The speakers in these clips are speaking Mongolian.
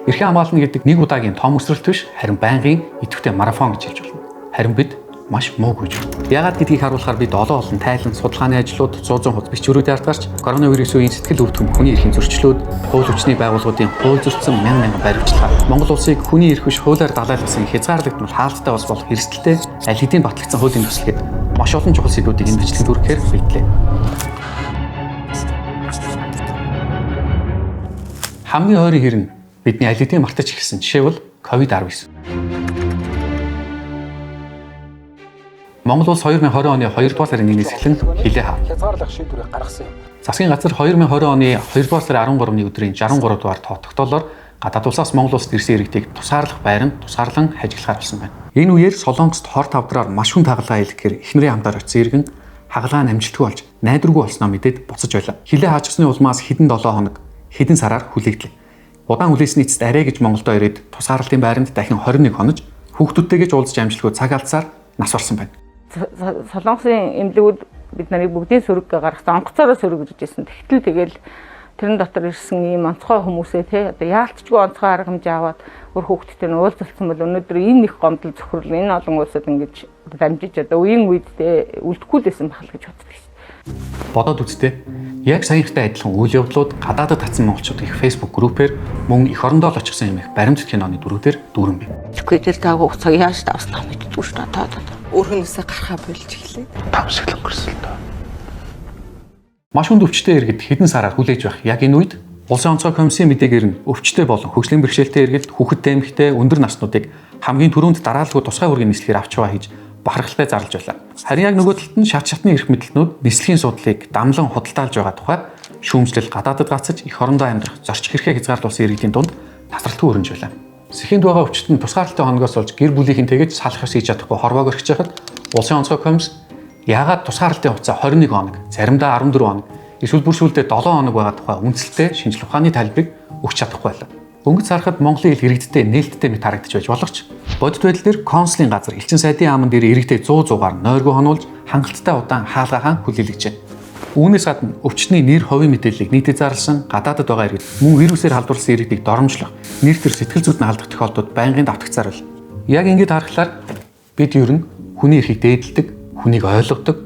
Эрхээ хамгаална гэдэг нэг удаагийн том өсрэлт биш, харин байнгын идэвхтэй марафон гэж хэлж болно. Харин бид маш муугүй юм. Яагаад гэдгийг харуулахаар бид олон тайлан судалгааны ажлууд 100 хуц бичвэрүүдээр гарч коронавирус үеийн сэтгэл өвдгөн хүний эрхийн зөрчлүүд, хууль хүчний байгууллагуудын хууль зөрчсөн мянган баримтчилгаа, Монгол улсыг хүний эрх биш хуулиар далайлгасан хязгаарлагдмал хаалттай бас болох эрсдэлтэй аль хэдийн батлагдсан хуулийн төслгээд маш олон чухал сэдвүүдийг энэ бичлэгэнд хүргэхээр бэлдлээ. Хамгийн ойрын хэрэг нь бидний аль хэдийн мартаж ирсэн жишээ бол COVID-19. Монгол улс 2020 оны 2 дугаар сарын 1-ээс эхлэн хилээ хав. Хязгаарлах шийдвэрийг гаргасан юм. Засгийн газар 2020 оны 2 дугаар сарын 13-ны өдрийн 63 дугаар тоотогдолоор гадаад улсаас Монгол улсад ирсэн иргэдийг тусгаарлах байранд тусгаарлан ажиглахаар болсон байна. Энэ үеэр Солонгост хор тавдраар маш хүн тагалгаа илгэхээр эхнэрийн хамтаар очсон иргэн хагалгаа амжилтгүй болж найдваргүй болсноо мэдээд буцаж байлаа. Хилээ хаачсны улмаас хэдэн 7 хоног хэдэн сараар хүлээгдлээ. Удаан хүлээсний эцэст арай гэж Монголдо ирээд тусгаарлалтын байранд дахин 21 хонож хүүхдүүдтэйгээ уулзаж амжилтгүй цаг алдсаар нас барсан байна. Солонгосын эмнэлгүүд бид нарыг бүгдийн сөрөг гаргасан, онцгоороо сөрөг гэж хэлсэн. Тэгтэл тэгэл тэрэн дотор ирсэн ийм онцгой хүмүүсээ те одоо яалтчгүй онцгой арга хэмжээ аваад өөр хүүхдтэй нь уулзалцсан бол өнөөдөр энэ их гомдол зөвхөрл энэ олон улсад ингэж дамжиж одоо үеийн үедээ үлдэхгүй л байсан бахал гэж боддог шээ. Бодоод үзтээ. Яг саяхтай адилхан үйл явдлууд гадаадд татсан монголчууд их Facebook группээр мөн эх орондоо л очихсан юм их баримт киноны дүрүүдээр дүүрэн бий. Тэгвэл таагүй цаг яаж давснаа мэддэггүй шүү дээ. Өөрхнөөсөө гарахаа болж эхлэв. Тавсаг өнгөрсөн л доо. Маш хүнд өвчтэй иргэд хэдэн сараар хүлээж байх яг энэ үед Улсын онцгой комиссийн мэдээгээр нь өвчтэй болон хөгжлийн бэрхшээлтэй иргэд хүүхэдтэй эмэгтэй өндөр наснуудыг хамгийн түрүүнд дараалалгүй тусгай хүргийн нислэгээр авч яваа хийж бахархалтай зарлаж байлаа. Харин яг нөгөө талд нь шат шатны эрх мэдэлтнүүд нислэгийн судлыг дамлан худалдаалж байгаа тухай шүүмжлэл гадаадд гацаж эх орондоо амьдрах зорчих эрхээ хязгаарлуулсан иргэдийн дунд тасралтгүй өрнж байлаа. Сэхэнд байгаа өвчтөнд тусгаарлалтын хоногоос болж гэр бүлийнхэн тэгэж салах ёс хийж чадахгүй хорвоог өргөж байхад Улсын онцгой комисс яагаад тусгаарлалтын хугацаа 21 хоног, заримдаа 14 хоног, эсвэл бүр сүүлдээ 7 хоног байгаа тухай үнэлэлтэй шинжлэх ухааны тайлбарыг өгч чадахгүй байлаа. Өнгөц харахад Монголын хэл иргэдтэй нээлттэй мэт харагдаж байж болох ч бодит байдал дээр консулын газар элчин сайдын аамн дээр иргэдэд 100-100-аар нойргүй хонуулж хангалттай удаан хаалгаа хаан хүлээлгэж. Үүнээс гадна өвчтний нэр хувийн мэдээллийг нийтэд зарласан гадаадд байгаа иргэд мөн вирусээр халдварласан иргэдийг доромжлох, нэр төр сэтгэл зүйд нь алдах тохиолдлууд байнгын давтагцаар байна. Яг ингэж харахаар бид ер нь хүний эрхийг дээдэлдэг, хүнийг ойлгодог,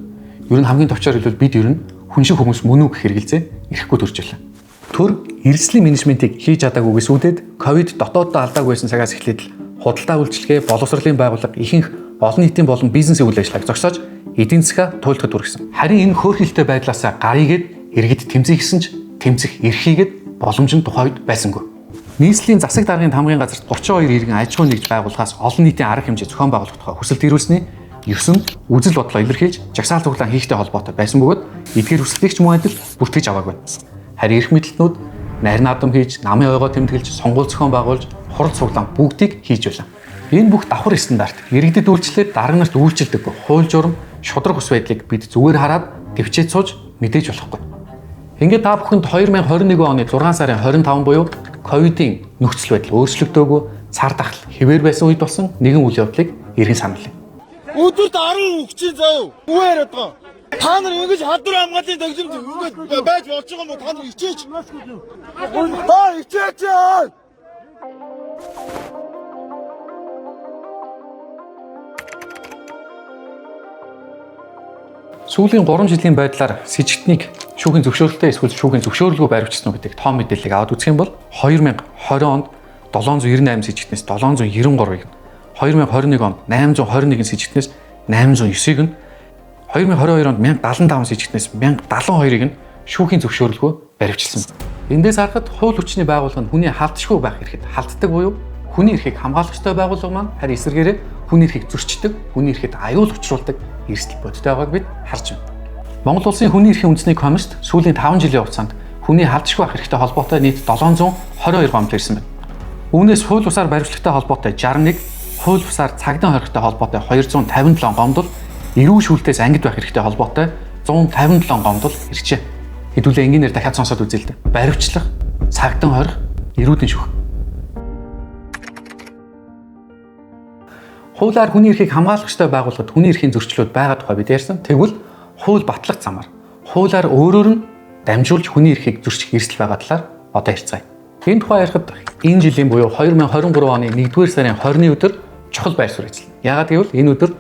ер нь хамгийн товчоор хэлбэл бид ер нь хүн шиг хүмүүс мөн үг хэрэгэлзээ ирэхгүй төрж байлаа. Төр эрсдлийн менежментийг хийж чадаагүйгээс үүдээд ковид дотооддоо алдаагүй байсан цагаас эхлээд худалдаа үйлчилгээ, боловсролын байгууллага ихэнх олон нийтийн болон бизнесийн үйл ажиллагааг зогсоож эдийн засгаа туйлдахад хүргэсэн. Харин энэ хөөрхөлтэй байдлаас гарыгээд иргэд тэмцэхсэн ч тэмцэх эрхийгэд боломж нь тухайд байсангүй. Нийслэлийн засаг даргын хамгийн газарт 32 иргэн аж ахуйн нэгж байгууллагаас олон нийтийн арга хэмжээ зохион байгуулах тухай хүсэлт ирүүлсэний 9-нд үзэл бодлоо илэрхийлж жагсаал цуглаан хийхтэй холбоотой байсан бөгөөд эдгээр хүслийг ч мөн адил бүртгэж аваагүй. Харин эрх мэдэлтнүүд нарийн наадам хийж, намын ойгоо тэмдэглэж, сонгуул зохион байгуулж, хурал цуглаан бүгдийг хийж байлаа. Энэ бүх давхар стандарт иргэдэд үйлчлээд дарга нарт үйлчилдэггүй хууль журам, шудраг ус байдлыг бид зүгээр хараад төвчээд сууж мэдээж болохгүй. Ингээд та бүхэнд 2021 оны 6 сарын 25 буюу ковидын нөхцөл байдал өөрчлөгдөөгүй, цар тахал хэвээр байсан үед болсон нэгэн үйл явдлыг эргэн сануулъя. Өдөрт 10 өгчин заяа. Юу яриад байгаа? Та нар ингэж халдвар хамгааллын төгсөмж ингэж байж болж байгаа юм уу? Та нар ичээч. Та ичээч. Сүүлийн 3 жилийн байдлаар с ิจ гтнийг шүүхийн зөвшөөрөлтэй эсвэл шүүхийн зөвшөөрөлгүй байрвчсан гэдэг том мэдээллийг аваад үзэх юм бол 2020 онд 798 с ิจ гтнээс 793-ыг, 2021 онд 821 с ิจ гтнээс 809-ыг нь, 2022 онд 1075 с ิจ гтнээс 1072-ыг нь шүүхийн зөвшөөрөлгүй баривчилсан. Эндээс харахад хууль хүчний байгууллага нь хүний халдшгүй байх эрхэд халддаг буюу хүний эрхийг хамгаалах ёстой байгууллага маань харин эсвэргээрээ хүний эрхийг зөрчдөг, хүний эрхэд аюул учруулдаг эрсдэл бодтой байгааг бид харж байна. Монгол улсын хүний эрхийн үндэсний комиссд сүүлийн 5 жилийн хугацаанд хүний халдшгүй байх эрхтэй холбоотой нийт 722 гомдол ирсэн байна. Үүнээс хууль бусаар баривчлагтай холбоотой 61, хууль бусаар цагдаа хоригтой холбоотой 257 гомдол, эрүү шүүлтээс ангид байх эрхтэй холбоотой 157 гомдол ирчээ. Хэдүүлээ энгийнээр дахиад сонсоод үзье л дээ. Баривчлах, цагдаа хорих, эрүүдэн шүүх. Хуулиар хүний эрхийг хамгаалах ёстой байгууллагад хүний эрхийн зөрчлүүд байгаа тухай бид ярьсан. Тэгвэл хууль батлах замаар хуулиар өөрөөр нь дамжуулж хүний эрхийг зөрчих эрсдэл байгаа талаар одоо ярьцгаая. Энэ тухай ярихад энэ жилийн буюу 2023 оны 1-р сарын 20-ны өдөр чухал байр суурь эзэлнэ. Яагаад гэвэл энэ өдөр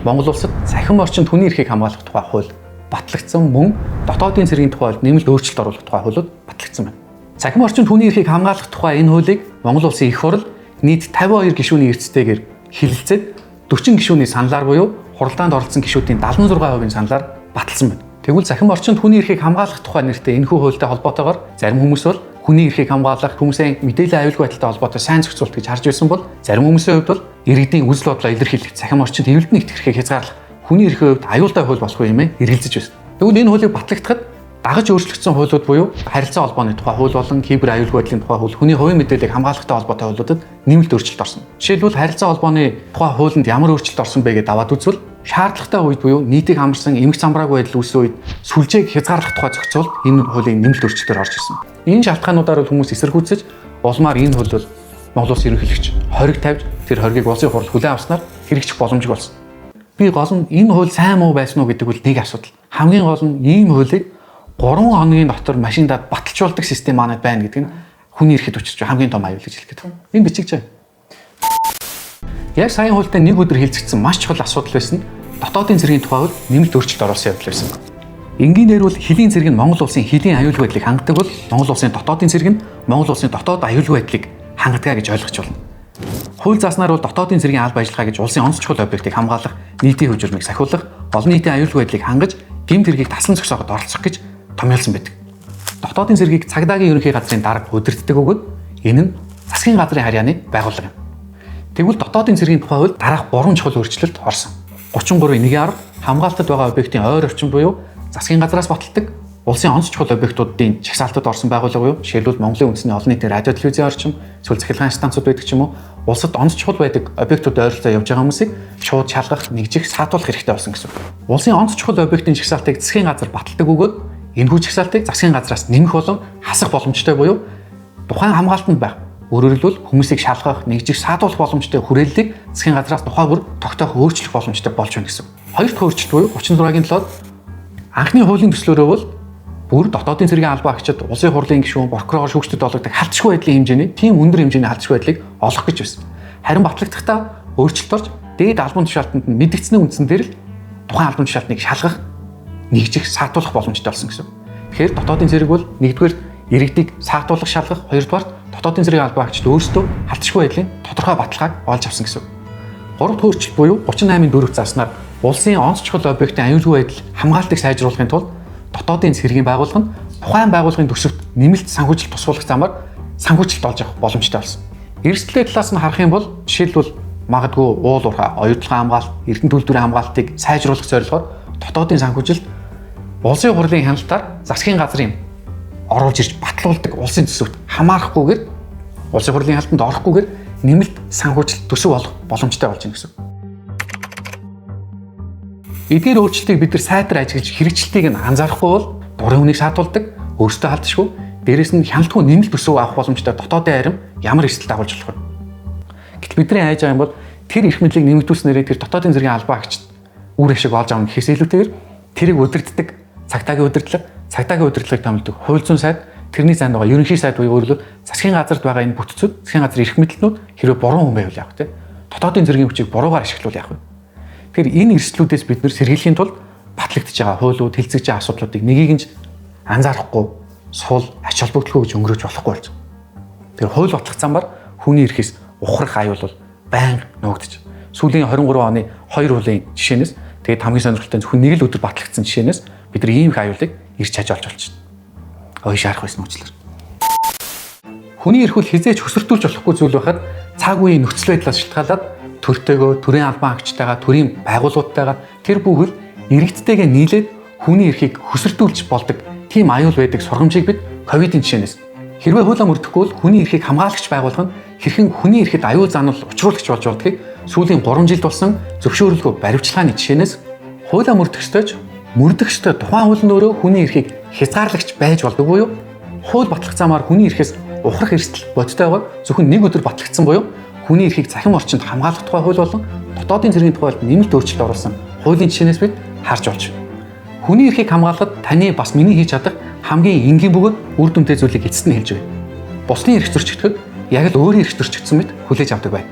Монгол улсад цахим орчинд хүний эрхийг хамгаалах тухай хууль батлагдсан, мөн дотоодын цэргийн тухайд нэмэлт өөрчлөлт оруулах тухай хуулиуд батлагдсан байна. Цахим орчинд хүний эрхийг хамгаалах тухай энэ хуулийг Монгол улсын их хурл нийт 52 гишүүний эрсдэлтэйгээр хэлэлцээд 40 гишүүний саналаар буюу хуралдаанд оролцсон гишүүдийн 76%-ийн саналаар баталсан байна. Тэгвэл цахим орчинд хүний эрхийг хамгаалах тухай нэртэй энэхүү хуультай холбоотойгоор зарим хүмүүс бол хүний эрхийг хамгаалах, хүмүүсийн мэдээллийн аюулгүй байдалтай холбоотой сайн зохицуулт гэж харж байсан бол зарим хүмүүсийн хувьд бол иргэдийн үзэл бодлоо илэрхийлэх, цахим орчинд эвлэлтний итгэрхийг хязгаарлах, хүний эрхийн хувьд аюултай хууль болох юм эргэлзэж байсан. Тэгвэл энэ хуулийг батлагдахад дагаж өөрчлөгдсөн хуулиуд буюу харилцаа холбооны тухай хууль болон кибер аюулгүй байдлын тухай хууль, хүний хувийн мэдээллийг хамгаалахтай холбоотой хуулиудад нэмэлт өөрчлөлт орсон. Жишээлбэл харилцаа холбооны тухай хуулинд ямар өөрчлөлт орсон бэ гэдээ аваад үзвэл шаардлагатай үед буюу нийтийг хамарсан эмх замбраагүй байдал үүсэн үед сүлжээг хязгаарлах тухай зохицуулт энэ хуулийн нэмэлт өөрчлөлтөөр орж ирсэн. Энэ шалтгаануудаар хүмүүс эсэргүүцэж улмаар энэ хууль бол Монгол Улсын ерөнхийлөгч хориг тавьж тэр хоригийг улсын хурл хүлээн авснаар хэрэгжих боломжгүй болсон. Би гол нь энэ хууль сайн муу байсан уу гэдэг бол нэг асуудал. Хамгийн гол нь ийм хуулийг 3 хоногийн дотор машиндаа баталжуулдаг систем манайд байна гэдэг нь хүний эрхэд учирч хамгийн том аюул гэж хэлэх гээд байна. Энэ бичигч. Яг саяын хуультай нэг өдөр хэлцэгдсэн маш чухал асуудал байсан нь дотоодын цэргийн тухайд нэмэлт өөрчлөлт оруулсан явдал байсан. Энгийнээр бол хөлийн цэрэг нь Монгол улсын хөлийн аюулгүй байдлыг хангадаг бол Монгол улсын дотоодын цэрэг нь Монгол улсын дотоод аюулгүй байдлыг хангадаг гэж ойлгож байна. Хууль зааснаар бол дотоодын цэргийн алба ажиллагаа гэж улсын онц чухал объектыг хамгаалах, нийтийн хөгжмийг сахиулах, олон нийтийн аюулгүй байдлыг хангаж, гэмт хэргийг таслан зогсооход оролцох гэж томьёолсон байдаг. Дотоодын цэргийг цагдаагийн ерөнхий газрын дарга удирддаг бөгөөд энэ нь засгийн газрын харьяаны байгууллага юм. Тэгвэл дотоодын цэргийн тухай хууль дараах 3 чухал өөрчлөлт орсон. 33.1-р хамгаалтад байгаа объектын ойр орчин буюу засгийн газраас баталдаг улсын онц чухал объектуудын чагсаалтад орсон байгууллага буюу жишээлбэл Монголын үндэсний олон нийтийн радио телевизийн орчин, цэвэр захиргааны станцууд байдаг ч юм уу, улсад онц чухал байдаг объектууд ойролцоо явж байгаа хүмүүсийг шууд шалгах, нэгжих, саатуулах хэрэгтэй болсон гэсэн. Улсын онц чухал объектын чагсаалтыг засгийн газар баталдаг бөгөөд энэхүү чагсаалтыг засгийн газраас нэмэх болон хасах боломжтой буюу тухайн хамгаалтанд байх. Өөрөөр хэлбэл хүмүүсийг шалгах, нэгжих, саатуулах боломжтой хүрээллийг засгийн газраас тухай бүр тогтоох, өөрчлөх боломжтой болж байна гэсэн. Хоёр дахь өөрчлөлт буюу 36-7 анхны хуулийн төслөөрөө бол бүр дотоодын цэргийн албан агчид, улсын хурлын гишүүн, прокурор, шүүгчдэд олгодог халдшгүй байдлын хэмжээний тийм өндөр хэмжээний халдшгүй байдлыг олох гэж байсан. Харин батлагдахдаа өөрчлөлт орж дээд албан тушаалтанд нь мэдэгдсэний үндсэн дээр л тухайн албан тушаалтныг шалгах, нэгжих, саатуулах боломжтой болсон гэсэн. Тэгэхээр дотоодын цэрэг бол нэгдүгээр иргэдийг саатуулах, шалгах, хоёрдугаар дотоодын цэргийн албан агчид өөрсдөө халдшгүй байдлын тодорхой баталгааг олж авсан гэсэн. Гурав дахь өөрчлөлт буюу 38-4 зааснаар улсын онц чухал объектын аюулгүй байдал хамгаалтыг сайжруулахын тулд дотоодын цэргийн байгууллага нь тухайн байгууллагын төсөвт нэмэлт санхүүжилт тусгуулах замаар санхүүжилт олж авах боломжтой болсон. Эрсдлийн талаас нь харах юм бол жишээлбэл магадгүй уул уурхай, оюутлогын хамгаалалт, эрдэнэ төлбөрийн хамгаалтыг сайжруулах зорилгоор дотоодын санхүүжилт улсын хурлын хяналтаар засгийн газрын оруулж ирж батлуулдаг улсын төсөвт хамаарахгүйгээр улсын хурлын хяналтанд орохгүйгээр нэмэлт санхүүжилт төсөв олох боломжтой болж байна гэсэн. Эдгээр өөрчлөлтийг бид нар сайтар ажиглаж хэрэгжилтийг нь анзаарахгүй бол дурын хүнийг саатуулдаг, өөрсдөө халдшгүй, дээрэс нь хяналтгүй нэмэлт төсөв авах боломжтой дотоодын харим ямар эрсдэл дагуулж болох вэ? Гэтэл бидний хайж байгаа юм бол тэр эрх мэдлийг нэмэгдүүлснээр тэр дотоодын цэргийн албан агчид үр ашиг олж авах гэхээс илүүтэйгээр тэрийг удирддаг цагдаагийн удирдлагыг томилдог хууль зүйн сайд, тэрний занд байгаа ерөнхий сайд буюу өөрөлдөө засгийн газарт байгаа энэ бүтцүүд, засгийн газрын эрх мэдлэлнүүд хэрвээ буруу хүн байвал яах вэ? Дотоодын цэргийн хүчийг буруугаар ашиглавал яах вэ? Тэгэхээр энэ эрсдлүүдээс бид нэр сэргийлэхийн тулд батлагдж байгаа хуулиуд, хэлцэж байгаа асуудлуудыг нэгийг нь анзаарахгүй, сул, ач холбогдолгүй гэж өнгөрөөж болохгүй болж. Тэгэхээр хууль батлах замаар хүний эрхээс ухрах аюул бол байнга нуугдчих. Сүүлийн 23 оны 2 хуулийн жишээнээс тэгээд хамгийн сонирхолтой зөвхөн нэг л өдөр батлагдсан жишээнээс бид нар ийм их аюулыг ирж хажуулж болчихно. Ой шаарах байсан уучлаарай. Хүний эрх бол хизээж хөсөртүүлж болохгүй зүйл байхад цаг үеийн нөхцөл байдлаас шалтгаалаад төртөөгөө, төрийн албан агчтайгаа, төрийн байгууллагатайгаа тэр бүхэл иргэдтэйгээ нийлээд хүний эрхийг хөсөртүүлж болдог тийм аюул байдаг сургамжийг бид ковидын жишээнээс хэрвээ хуулиа мөрдөхгүй бол хүний эрхийг хамгаалагч байгууллага нь хэрхэн хүний эрхэд аюул заанал учруулагч болж болдгийг сүүлийн 3 жилд болсон зөвшөөрлөгөө баримтчилгааны жишээнээс хуулиа мөрдөх ёстой тухайн хууль нь өөрөө хүний эрхийг хязгаарлагч байж болдог буюу хууль батлах замаар хүний эрхээс ухрах эрсдэл бодтой байгаа зөвхөн нэг өдөр батлагдсан буюу хүний эрхийг цахим орчинд хамгаалах тухай хууль болон дотоодын цэргийн тухайд нэмэлт өөрчлөлт оруулсан хуулийн жишээнээс бид харж болж байна. Хүний эрхийг хамгаалахад таны бас миний хийж чадах хамгийн энгийн бөгөөд үр дүнтэй зүйлийг эцэст нь хэлж байна. бусдын эрх зөрчигдөхэд яг л өөрийн эрх зөрчигдсөн мэт хүлээж авдаг байна.